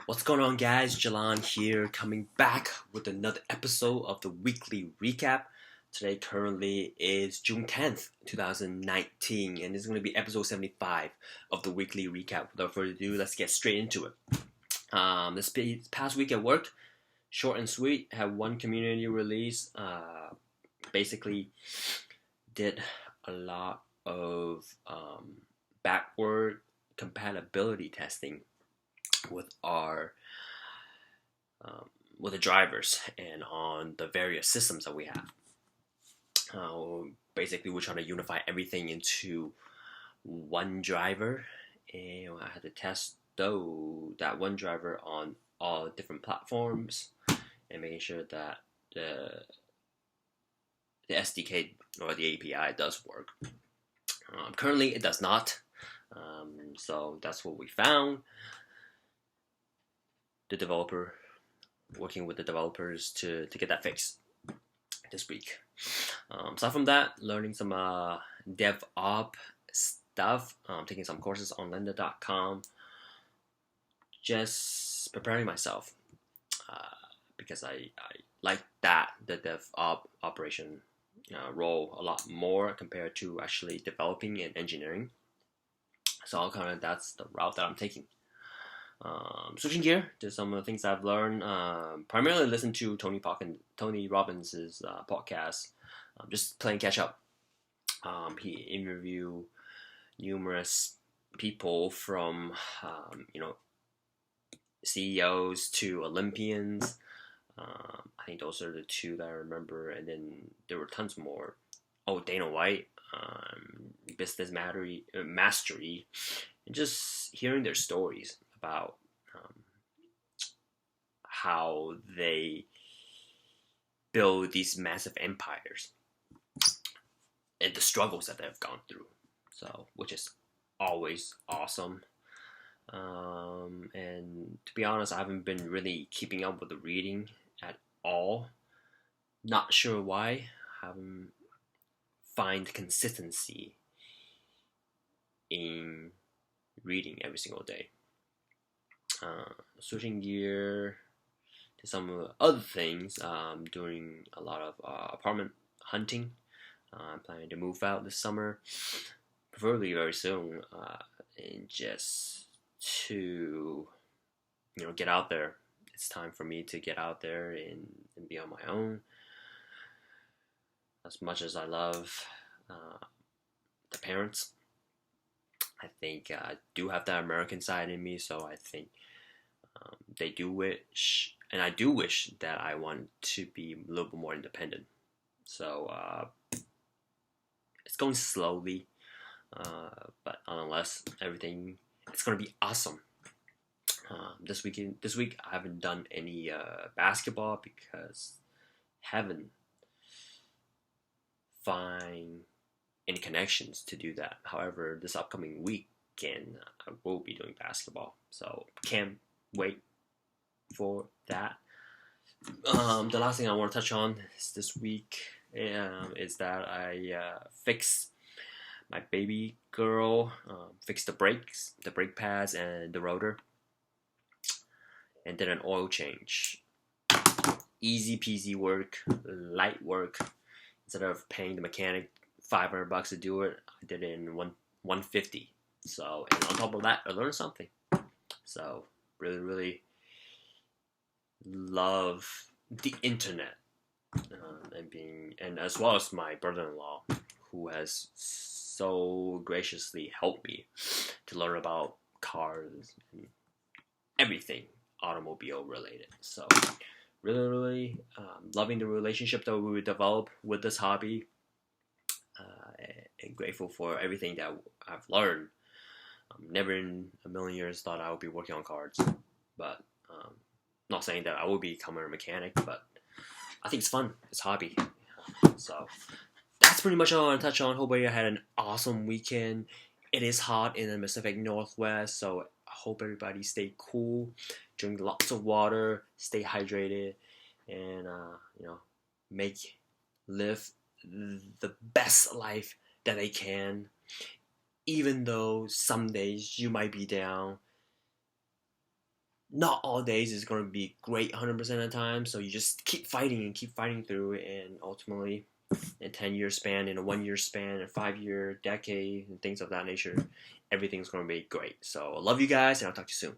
What's going on, guys? Jalan here, coming back with another episode of the weekly recap. Today, currently, is June 10th, 2019, and this is going to be episode 75 of the weekly recap. Without further ado, let's get straight into it. This past week at work, short and sweet, had one community release. Basically, did a lot of backward compatibility testing with our with the drivers and on the various systems that we have. Basically, we're trying to unify everything into one driver, and I had to test that one driver on all different platforms and making sure that the SDK or the API does work. Currently, it does not. So that's what we found. The developer working with the developers to get that fixed this week. Aside from that, learning some DevOps stuff, taking some courses on lynda.com, just preparing myself because I like the DevOps operation role a lot more compared to actually developing and engineering. So that's the route that I'm taking. Switching gear to some of the things I've learned. Primarily listen to Tony Robbins' podcast. Just playing catch up. He interviewed numerous people from CEOs to Olympians. I think those are the two that I remember, and then there were tons more. Oh, Dana White, Business Mastery, and just hearing their stories about how they build these massive empires and the struggles that they've gone through. So, which is always awesome. And to be honest, I haven't been really keeping up with the reading at all. Not sure why. Haven't find consistency in reading every single day. Switching gear to some other things, doing a lot of apartment hunting. I'm planning to move out this summer, preferably very soon, and just to get out there. It's time for me to get out there and be on my own. As much as I love the parents, I think I do have that American side in me, so I think they do wish, and I do wish that I want to be a little bit more independent. So it's going slowly, but nonetheless, everything it's gonna be awesome. This week I haven't done any basketball because I haven't find any connections to do that. However, this upcoming weekend I will be doing basketball, so can't wait for that. The last thing I want to touch on is this week is that I fixed my baby girl, fixed the brakes, the brake pads, and the rotor, and did an oil change. Easy peasy work, light work. Instead of paying the mechanic $500 to do it, I did it in 150. So, and on top of that, I learned something. So, really love the internet, and as well as my brother-in-law, who has so graciously helped me to learn about cars and everything automobile related. So really loving the relationship that we develop with this hobby, and grateful for everything that I've learned. Never in a million years thought I would be working on cars, but not saying that I will become a mechanic, but I think it's fun. It's a hobby. So that's pretty much all I want to touch on. Hope you had an awesome weekend. It is hot in the Pacific Northwest, so I hope everybody stay cool, drink lots of water, stay hydrated, and live the best life that they can. Even though some days you might be down, not all days is going to be great 100% of the time. So you just keep fighting and keep fighting through it, and ultimately, in a 10-year span, in a 1-year span, a 5-year decade, and things of that nature, everything's going to be great. So I love you guys, and I'll talk to you soon.